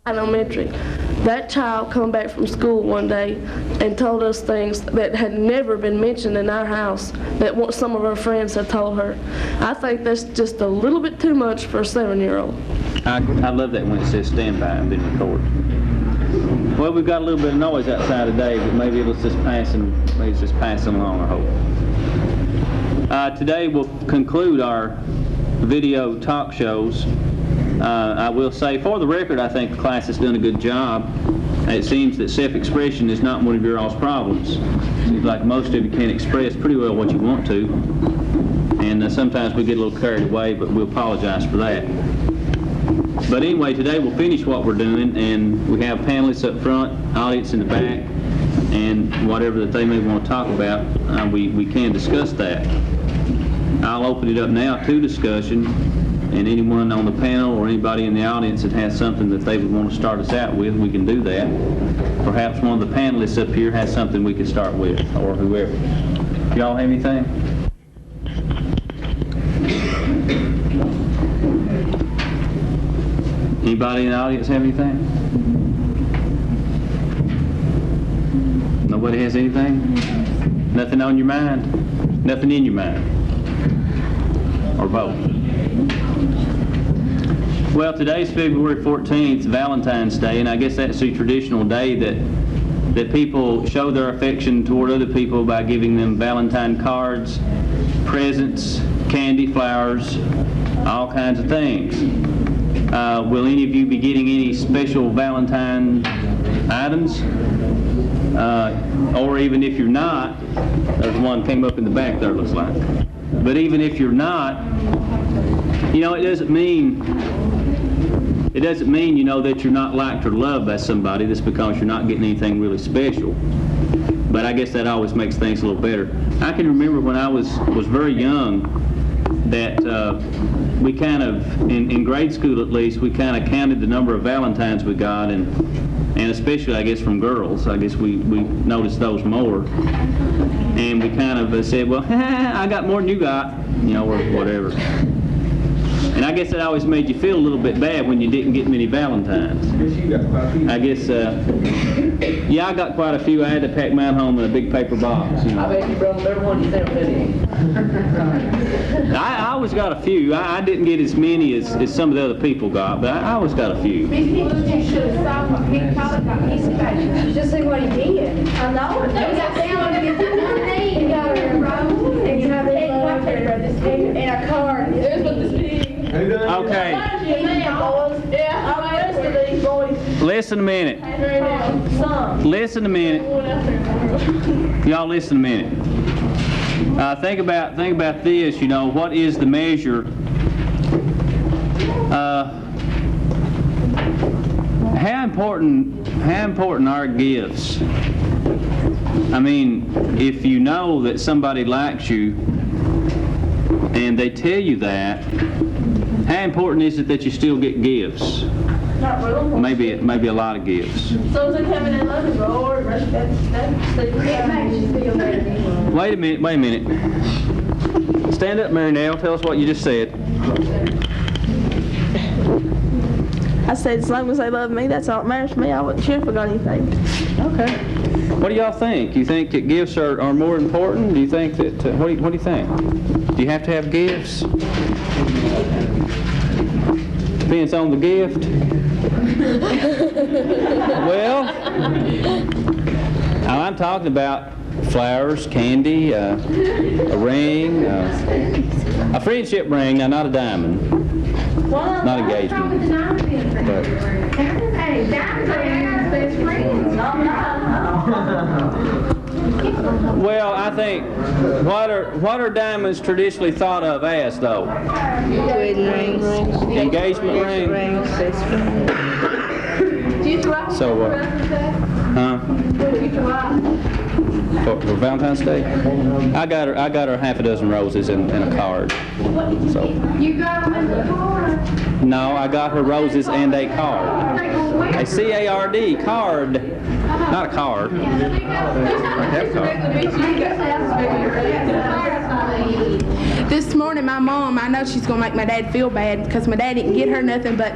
elementary. That child come back from school one day and told us things that had never been mentioned in our house that some of her friends had told her. I think that's just a little bit too much for a 7-year-old. I love that when it says stand by and been recorded. Well, we've got a little bit of noise outside today, but maybe it's just passing along, I hope. Today we'll conclude our video talk shows. I will say, for the record, I think the class has done a good job. It seems that self-expression is not one of your all's problems. It seems like most of you can express pretty well what you want to, and sometimes we get a little carried away, but we apologize for that. But anyway, today we'll finish what we're doing, and we have panelists up front, audience in the back, and whatever that they may want to talk about, we can discuss that. I'll open it up now to discussion, and anyone on the panel or anybody in the audience that has something that they would want to start us out with, we can do that. Perhaps one of the panelists up here has something we could start with, or whoever. Y'all have anything? Anybody in the audience have anything? Nobody has anything? Nothing on your mind? Nothing in your mind? Or both? Well, today's February 14th, Valentine's Day, and I guess that's a traditional day that people show their affection toward other people by giving them Valentine cards, presents, candy, flowers, all kinds of things. Will any of you be getting any special Valentine items? Or even if you're not, there's one came up in the back there, looks like. But even if you're not, you know, it doesn't mean, you know, that you're not liked or loved by somebody. That's because you're not getting anything really special. But I guess that always makes things a little better. I can remember when I was very young that we kind of, in grade school at least, we kind of counted the number of Valentines we got, and especially, I guess, from girls. I guess we noticed those more. And we kind of said, well, I got more than you got, you know, or whatever. And I guess it always made you feel a little bit bad when you didn't get many Valentines. I guess, yeah, I got quite a few. I had to pack mine home in a big paper box. You know. I bet you brought every one you ever been. I always got a few. I didn't get as many as some of the other people got, but I always got a few. Just see what he did. I know. He got down to get the money. He got her a rose. And you have and a card. There's what this is. Okay. Listen a minute. Listen a minute. Y'all listen a minute. Think about this. You know, what is the measure? How important are gifts? I mean, if you know that somebody likes you and they tell you that, how important is it that you still get gifts? Not really. Maybe a lot of gifts. So is it coming in London or Wait a minute. Stand up, Mary Nell. Tell us what you just said. I said, as long as they love me, that's all that matters to me. I wouldn't care if I got anything. Okay. What do y'all think? You think that gifts are more important? Do you think that, what do you think? Do you have to have gifts? Depends on the gift. Well, I'm talking about flowers, candy, a ring, a friendship ring, now not a diamond. Not engagement. But, well, I think, what are diamonds traditionally thought of as, though? Wedding rings. Engagement ring. So, for Valentine's Day, I got her half a dozen roses and a card. So. You got them in the car. No, I got her roses and a card. A C-A-R-D, card, not a card. I have a card. This morning, my mom, I know she's gonna make my dad feel bad because my dad didn't get her nothing, but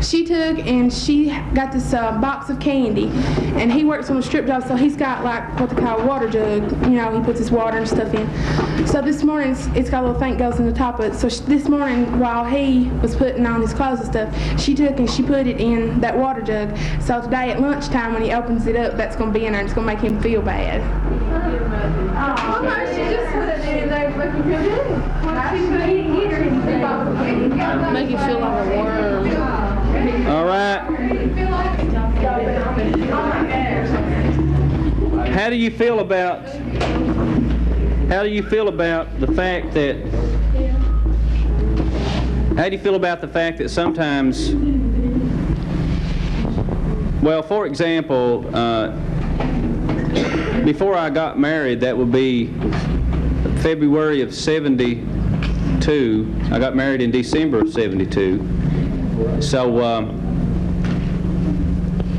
she took and she got this box of candy, and he works on a strip job, so he's got like what they call a water jug. You know, he puts his water and stuff in. So this morning, it's got a little thing goes in the top of it. So this morning, while he was putting on his clothes and stuff, she took and she put it in that water jug. So today at lunchtime, when he opens it up, that's gonna be in there, and it's gonna make him feel bad. She just put it in there, make you feel good. She didn't get her anything. Make you feel like a worm. All right. How do you feel about the fact that sometimes, well, for example, before I got married, that would be February of '72. I got married in December of '72. So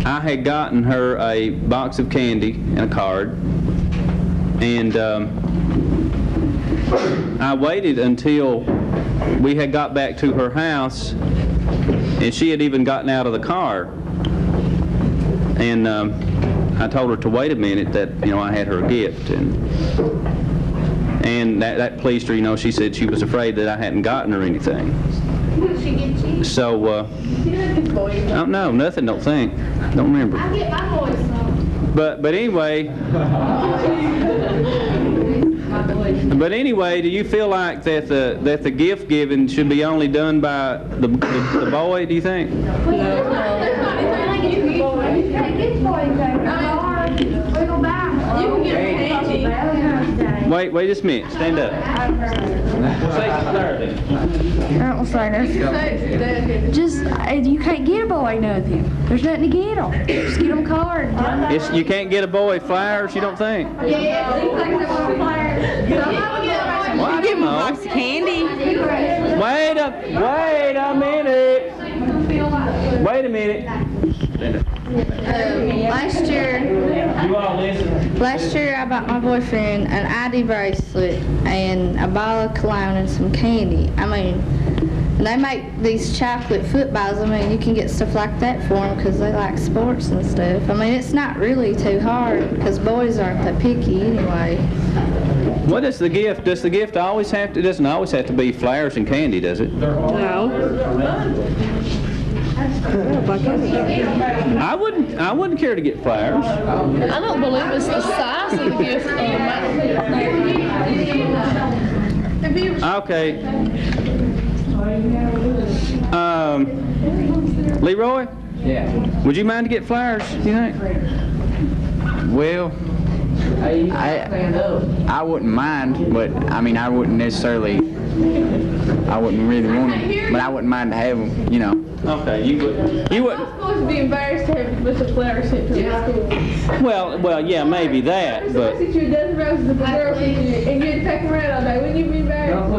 I had gotten her a box of candy and a card, and I waited until we had got back to her house, and she had even gotten out of the car, and I told her to wait a minute, that I had her a gift, and that pleased her. She said she was afraid that I hadn't gotten her anything. So oh, no, nothing. Don't remember. I get my boys some. But anyway, do you feel like that the gift giving should be only done by the boy? Do you think? Wait just a minute. Stand up. Say something there then. I don't say nothing. Just, you can't get a boy nothing. There's nothing to get them. Just get them a card. You can't get a boy flowers, you don't think? Well, you give them a box of candy. Wait a minute. Wait a minute. Last year I bought my boyfriend an ID bracelet and a bottle of cologne and some candy. I mean, they make these chocolate footballs. I mean, you can get stuff like that for them because they like sports and stuff. I mean, it's not really too hard because boys aren't that picky anyway. What is the gift? Does the gift always have to? It doesn't always have to be flowers and candy, does it? No. I wouldn't care to get flowers. I don't believe it's the size of the gift. Okay. Leroy? Yeah. Would you mind to get flowers, you think? Well, I wouldn't mind, but I mean, I wouldn't necessarily, I wouldn't really want them, but I wouldn't mind to have them, Okay, you wouldn't. I'm supposed to be embarrassed to have a bunch of flowers sent to my school. Well, yeah, maybe that, We're but supposed to get you a dozen roses if a girl sent you, and you'd take them around all day. Wouldn't you be embarrassed?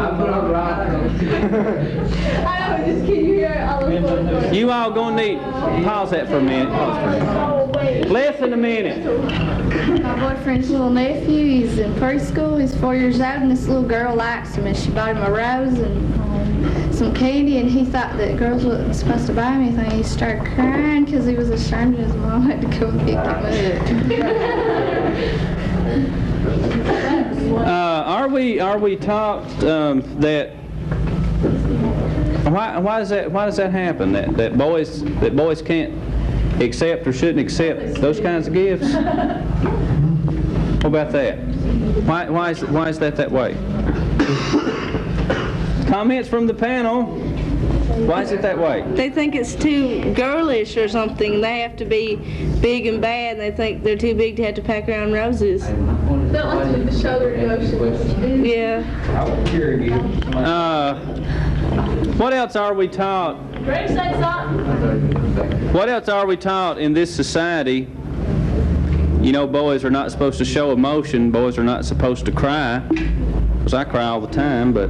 I know, just kidding. You hear all those flowers. you all gonna need. Pause that for a minute. Less than a minute. My boyfriend's little nephew, he's in preschool, he's 4 years old, and this little girl likes him, and she bought him a rose and some candy, and he thought that girls wasn't supposed to buy him anything. He started crying because he was ashamed, and his mom had to come and pick him up. Are we taught that? Why does that happen? That boys can't accept or shouldn't accept those kinds of gifts? What about that? Why is that way? Comments from the panel. Why is it that way? They think it's too girlish or something. They have to be big and bad. They think they're too big to have to pack around roses. Don't like to show their emotions. Yeah. What else are we taught? What else are we taught in this society? Boys are not supposed to show emotion. Boys are not supposed to cry. Because I cry all the time, but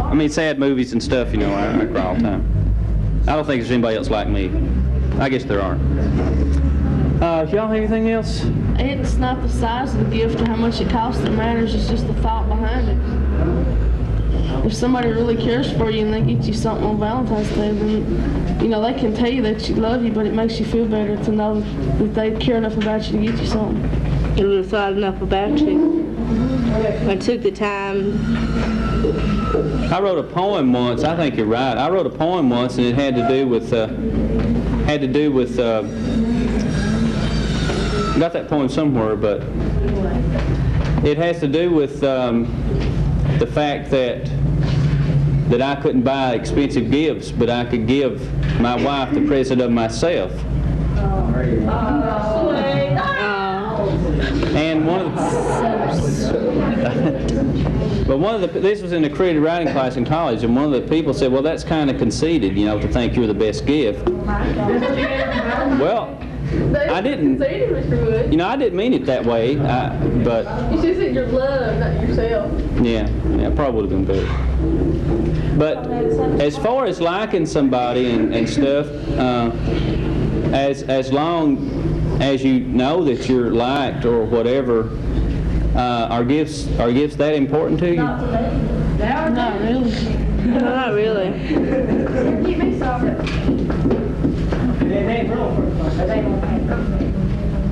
I mean, sad movies and stuff, I cry all the time. I don't think there's anybody else like me. I guess there are. Y'all have anything else? It's not the size of the gift or how much it costs that matters, it's just the thought behind it. if somebody really cares for you and they get you something on Valentine's Day, then, you know, they can tell you that you love you, but it makes you feel better to know that they care enough about you to get you something. You would have thought enough about you. I took the time. I wrote a poem once. I think you're right. I wrote a poem once, and it had to do with got that poem somewhere, but it has to do with the fact that I couldn't buy expensive gifts, but I could give my wife the present of myself. And this was in the creative writing class in college, and one of the people said, well, that's kind of conceited, you know, to think you're the best gift. Well, I didn't, you know, I didn't mean it that way, but... You should say your love, not yourself. Yeah, probably would have been better. But as far as liking somebody and stuff, as long as you know that you're liked or whatever, are gifts that important to you? Not really. No, not really.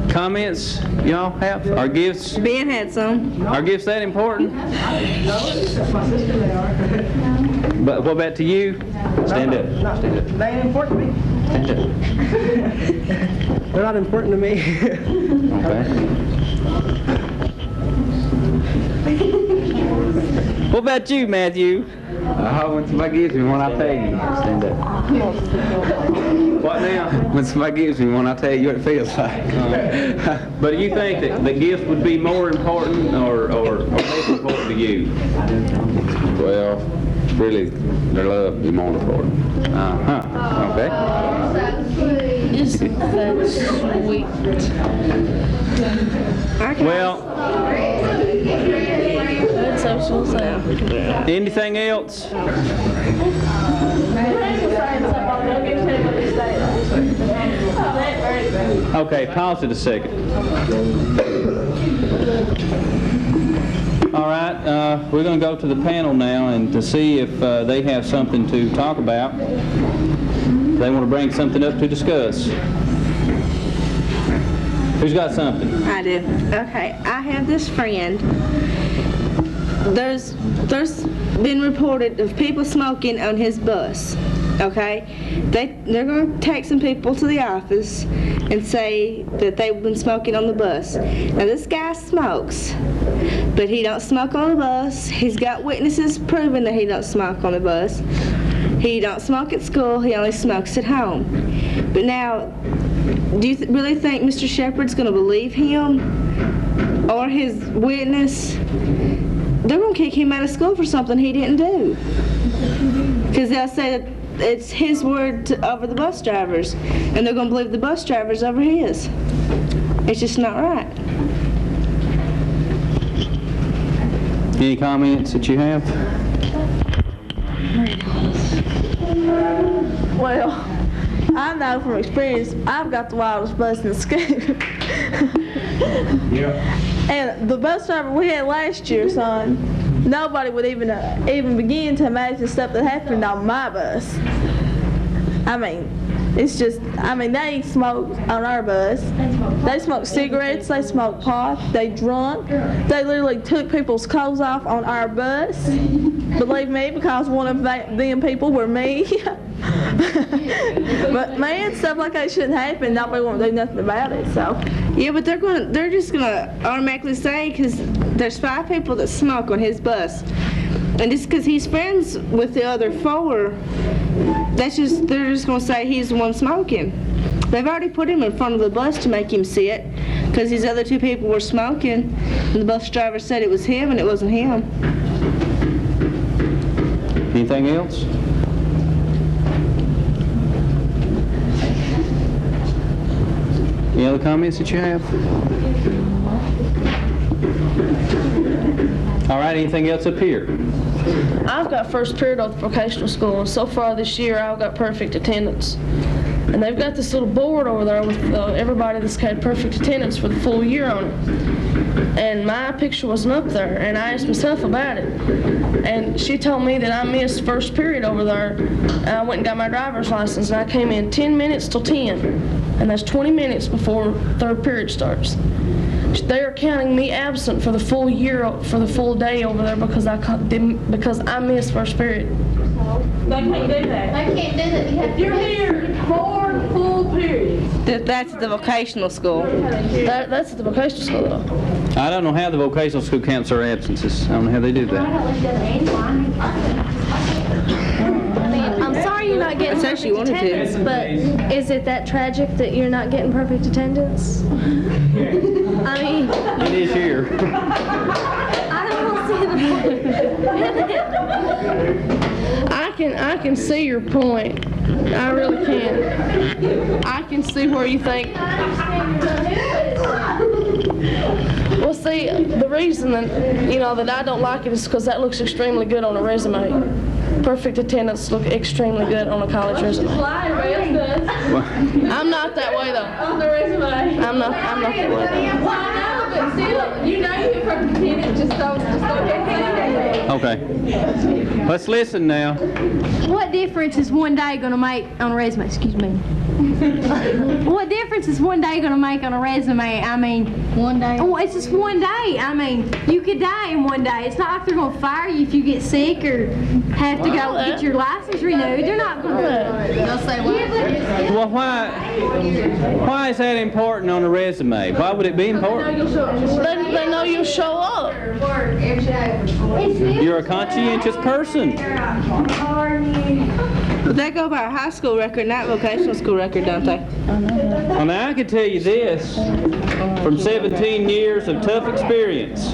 Comments y'all have? Are gifts Ben had some. that important? But what about to you? Stand up. Stand up. They ain't important to me. Stand up. They're not important to me. Okay. What about you, Matthew? When somebody gives me one, I'll tell you. Stand up. What now? When somebody gives me one, I'll tell you what it feels like. But do you think that the gift would be more important or less important to you? Well, really, their love would be more important. Uh-huh. Okay. Isn't that sweet? Well, That's so she'll say. anything else? Okay, pause it a second. All right, we're going to go to the panel now and to see if they have something to talk about. They want to bring something up to discuss. Who's got something? I do. Okay, I have this friend. There's been reported of people smoking on his bus. Okay, they're going to take some people to the office and say that they've been smoking on the bus. Now this guy smokes, but he don't smoke on the bus. He's got witnesses proving that he don't smoke on the bus. He don't smoke at school. He only smokes at home. But now, do you really think Mr. Shepard's going to believe him or his witness? They're going to kick him out of school for something he didn't do. Because they'll say that it's his word over the bus drivers, and they're going to believe the bus drivers over his. It's just not right. Any comments that you have? Well, I know from experience, I've got the wildest bus in school. Yeah. And the bus driver we had last year, son, nobody would even begin to imagine stuff that happened on my bus. I mean, it's just, they smoke on our bus. They smoke cigarettes, they smoke pot, they drunk. They literally took people's clothes off on our bus. Believe me, because one of them people were me. But man, stuff like that shouldn't happen. Nobody won't do nothing about it, so. Yeah, but they're just gonna automatically say, because there's 5 people that smoke on his bus, and just because he's friends with the other 4, they're just gonna say he's the one smoking. They've already put him in front of the bus to make him see it, because these other 2 people were smoking, and the bus driver said it was him, and it wasn't him. Anything else? Any other comments that you have? All right, anything else up here? I've got first period of the vocational school, and so far this year I've got perfect attendance. And they've got this little board over there with everybody that's had perfect attendance for the full year on it. And my picture wasn't up there, and I asked myself about it. And she told me that I missed first period over there. And I went and got my driver's license, and I came in 10 minutes till 10. And that's 20 minutes before third period starts. They are counting me absent for the full year, for the full day over there because I missed first period. They can't do that. They can't do that. You have to You're here 4 full periods. That's the vocational school. That's at the vocational school though. I don't know how the vocational school counts their absences. I don't know how they do that. I'm sorry you're not getting That's how she perfect wanted to. attendance, but is it that tragic that you're not getting perfect attendance? I mean, It is here. I don't see the point. I can see your point. I really can. I can see where you think. Well, see, the reason that that I don't like it is because that looks extremely good on a resume. Perfect attendance look extremely good on a college resume. Fly, everybody else does. I'm not that way though. On the resume. I'm not that way though. Well, I know, but still, you know you have perfect attendance, just go ahead and Okay. Let's listen now. What difference is one day going to make on a resume? Excuse me. What difference is one day going to make on a resume? I mean, One day. oh, it's just one day. I mean, you could die in one day. It's not like they're going to fire you if you get sick or have to go get your license renewed. They're not going to. They'll say what? Well, why is that important on a resume? Why would it be important? They know you'll show up. You're a conscientious person. But they go by a high school record, not vocational school record, don't they? Well, now I can tell you this from 17 years of tough experience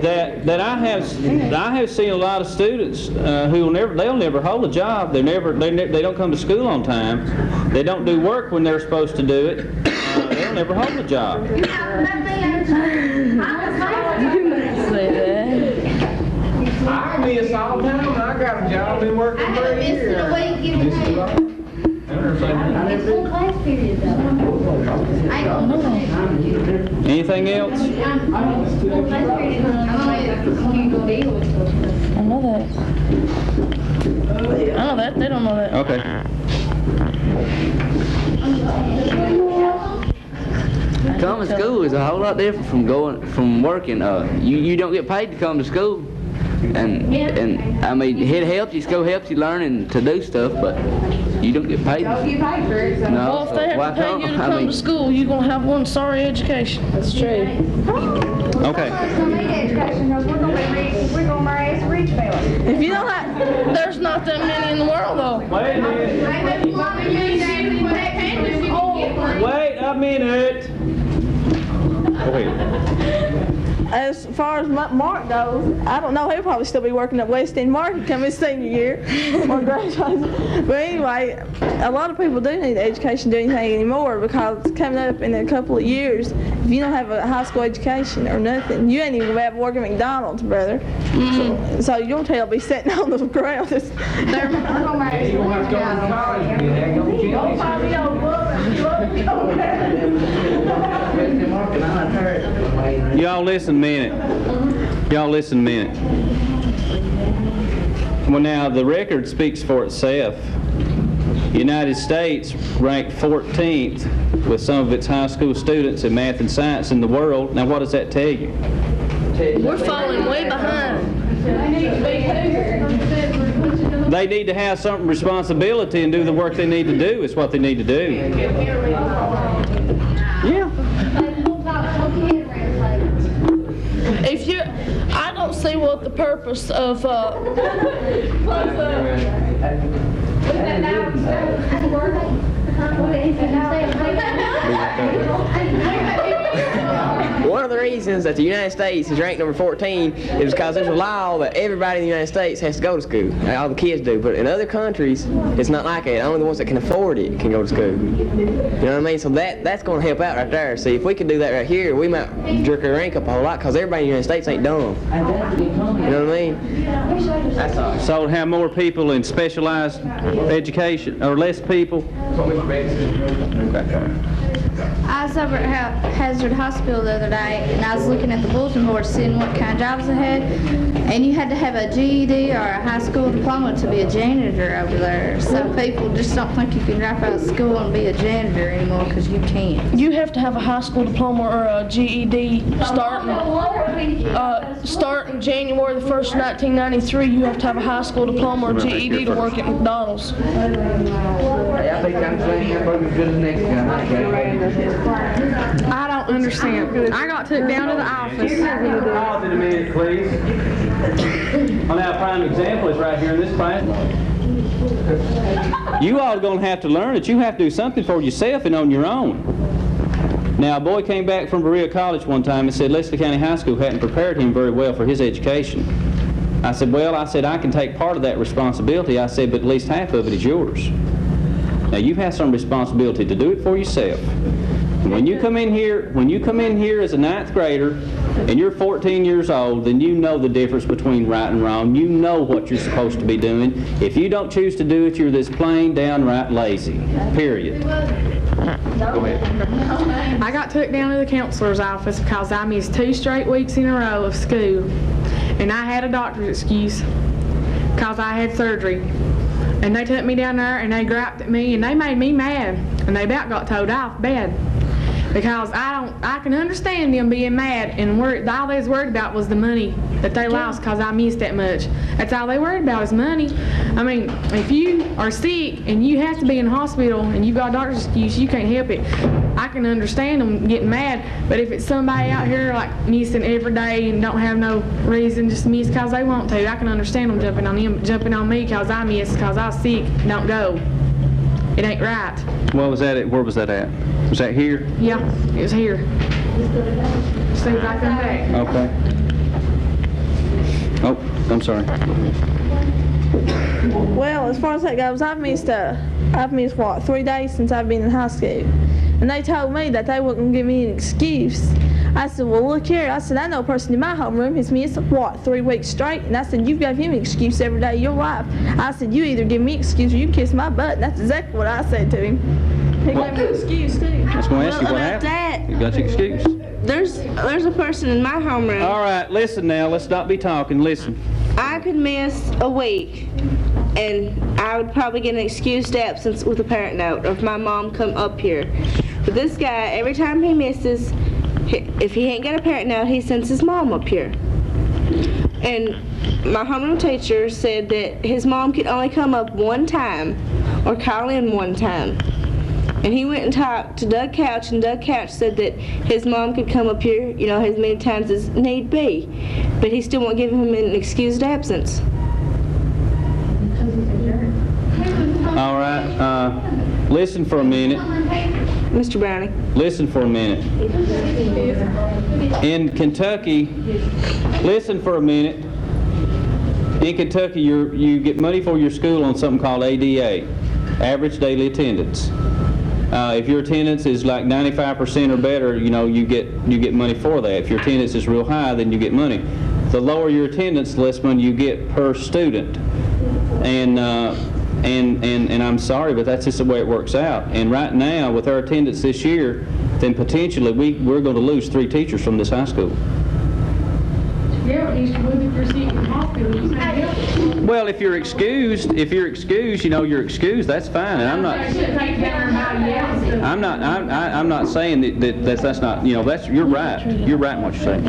that I have seen a lot of students who they'll never hold a job. They don't come to school on time. They don't do work when they're supposed to do it. They'll never hold a job. I miss all the time. I got a job, been working for a year. Anything else? I know that. They don't know that. Okay. Coming to school is a whole lot different from working. You don't get paid to come to school, and I mean it helps you. School helps you learning to do stuff, but you don't get paid. Don't get paid for it, so. No. Well, if they have Why to pay can't- you to I come mean- to school, you're gonna have one sorry education. That's true. Okay. We're gonna marry us rich fellas. If you don't have, there's not that many in the world though. Wait a minute. Wait a minute. Go ahead. As far as Mark goes, I don't know, he'll probably still be working at West End Market come his senior year or graduation. But anyway, a lot of people do need education to do anything anymore because coming up in a couple of years, if you don't have a high school education or nothing, you ain't even gonna be able to work at McDonald's, brother. So your tail be sitting on the ground. You don't have to go to college to do that. Go to Y'all listen a minute. Well, now the record speaks for itself. United States ranked 14th with some of its high school students in math and science in the world. Now, what does that tell you? We're falling way behind. They need to have some responsibility and do the work they need to do. Is what they need to do. Yeah. I don't see what the purpose of One of the reasons that the United States is ranked number 14 is because there's a law that everybody in the United States has to go to school. All the kids do. But in other countries, it's not like that. Only the ones that can afford it can go to school. You know what I mean? So that's going to help out right there. See, if we could do that right here, we might jerk our rank up a whole lot because everybody in the United States ain't dumb. You know what I mean? That's all. So have more people in specialized education, or less people? Okay. I was over at Hazard Hospital the other day, and I was looking at the bulletin board, seeing what kind of jobs they had, and you had to have a GED or a high school diploma to be a janitor over there. Some people just don't think you can drop out of school and be a janitor anymore because you can't. You have to have a high school diploma or a GED starting January the 1st, 1993. You have to have a high school diploma or GED to work at McDonald's. I think I'm saying everybody's good as next guy. I don't understand. I got took down to the office. Pause in a minute, please. Well, now, a prime example is right here in this class. You all are going to have to learn that you have to do something for yourself and on your own. Now, a boy came back from Berea College one time and said Leslie County High School hadn't prepared him very well for his education. I said, well, I can take part of that responsibility. I said, but at least half of it is yours. Now, you have some responsibility to do it for yourself. When you come in here as a 9th grader and you're 14 years old, then you know the difference between right and wrong. You know what you're supposed to be doing. If you don't choose to do it, you're this plain downright lazy. Period. Go ahead. I got took down to the counselor's office because I missed 2 straight weeks in a row of school. And I had a doctor's excuse because I had surgery. And they took me down there and they griped at me and they made me mad. And they about got towed off bad. Because I can understand them being mad, and all they was worried about was the money that they lost because I missed that much. That's all they worried about is money. I mean, if you are sick and you have to be in the hospital and you got a doctor's excuse, you can't help it. I can understand them getting mad, but if it's somebody out here like missing every day and don't have no reason, just miss because they want to, I can understand them jumping on me because I missed because I was sick. Don't go. It ain't right. What was that at? Where was that at? Was that here? Yeah, it was here. See if I come back. Okay. Oh, I'm sorry. Well, as far as that goes, I've missed what, 3 days since I've been in high school. And they told me that they wouldn't give me an excuse. I said, well, look here. I said, I know a person in my homeroom has missed, what, 3 weeks straight? And I said, you gave him an excuse every day of your life. I said, you either give me an excuse or you kiss my butt. And that's exactly what I said to him. He gave me an excuse, too. I was going to ask you what about happened. that, You got your excuse. there's a person in my homeroom. All right, listen now. Let's not be talking. Listen. I could miss a week, and I would probably get an excused absence with a parent note, or if my mom come up here. But this guy, every time he misses, if he ain't got a parent note, he sends his mom up here. And my homeroom teacher said that his mom could only come up one time, or call in one time. And he went and talked to Doug Couch, and Doug Couch said that his mom could come up here, you know, as many times as need be. But he still won't give him an excused absence. All right. Listen for a minute. Mr. Browning. Listen for a minute. In Kentucky, listen for a minute. In Kentucky, you get money for your school on something called ADA, average daily attendance. If your attendance is like 95% or better, you know, you get money for that. If your attendance is real high, then you get money. The lower your attendance, the less money you get per student. And I'm sorry, but that's just the way it works out. And right now, with our attendance this year, then potentially we're going to lose 3 teachers from this high school. Yeah, but you should move if you're sick in the hospital. You can't help it. Well, if you're excused, you know you're excused. That's fine. And I'm not saying that's not, you know, you're right. You're right in what you're saying.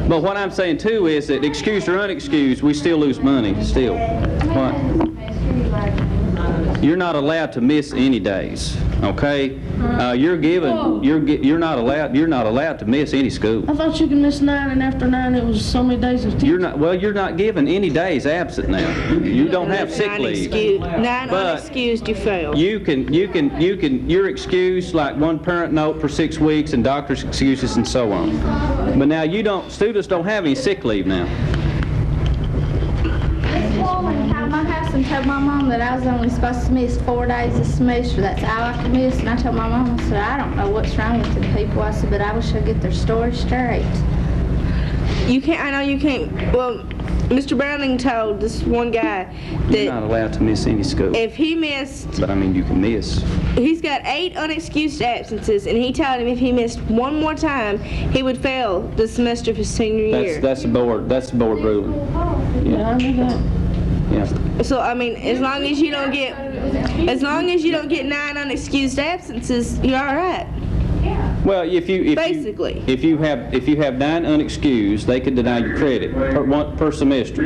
But what I'm saying too is that excused or unexcused, we still lose money. Still. What? You're not allowed to miss any days, okay? You're not allowed to miss any school. I thought you could miss 9, and after 9 it was so many days of teaching. You're not given any days absent now. You don't have sick leave. Nine But unexcused, you fail. You're excused like one parent note for 6 weeks and doctor's excuses and so on. But now students don't have any sick leave now. Miss Wallen came to my house and told my mom that I was only supposed to miss 4 days a semester. That's all I could miss. And I told my mom, I said, I don't know what's wrong with them people. I said, but I wish I'd get their story straight. You can't, I know you can't, well, Mr. Browning told this one guy You're not that allowed to miss any school. if he missed, But I mean, you can miss. he's got 8 unexcused absences, and he told him if he missed one more time, he would fail the semester of his senior year. That's the board ruling. Yeah, I knew that. Yeah. So, I mean, as long as you don't get 9 unexcused absences, you're all right. Well, if you have 9 unexcused, they could deny you credit per semester.